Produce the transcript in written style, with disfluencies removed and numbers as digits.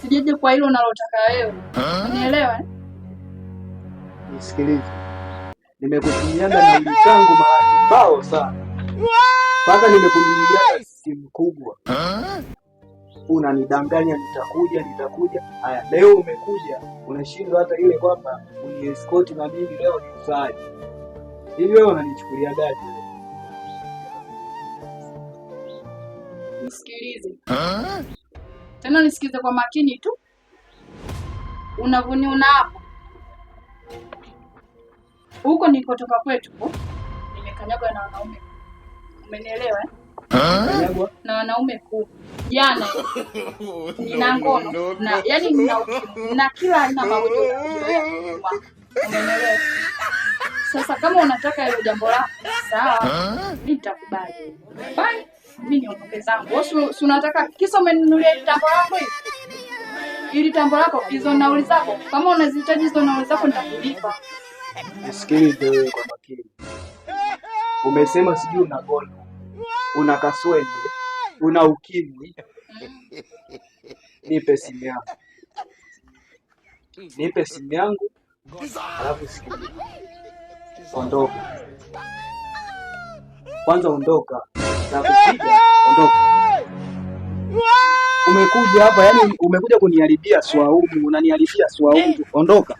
Sijeje kwa hilo unalotaka wewe. Unielewa? Nisikilize. Nimekutumiana na hili changu mara kibao sana. Mpaka nimekununulia simu kubwa. Unanidanganya nitakuja. Haya, leo umekuja, unashindwa hata ile kwamba uniescort na mimi leo nikusaje. Hivi wewe unanichukulia gani? Nisikilize. Tena nisikize kwa makini tu. Unavuniona hapo. Huko nilikotoka kwetu, nimekanyagwa na wanaume. Umenielewa eh? Kanyagwa na wanaume jana. Nina ngono na yani nina kila aina magonjwa. Umenielewa? Sasa kama unataka hilo jambo lako, sawa, nitakubali. Bye. Mimi niondoke zangu. Wewe si unataka kisa umenunulia ile tambo lako hili? Ili tambo lako hizo nauli zako. Kama unazihitaji hizo nauli zako nitakulipa. Nisikilize wewe kwa makini. Umesema sijui una gono, una kaswende, una ukimwi. Nipe simu yangu. Alafu sikiliza. Ondoka. Kwanza ondoka. Na kupiga, ondoka. Umekuja hapa yani umekuja kuniharibia swaumu, unaniharibia swaumu. Ondoka.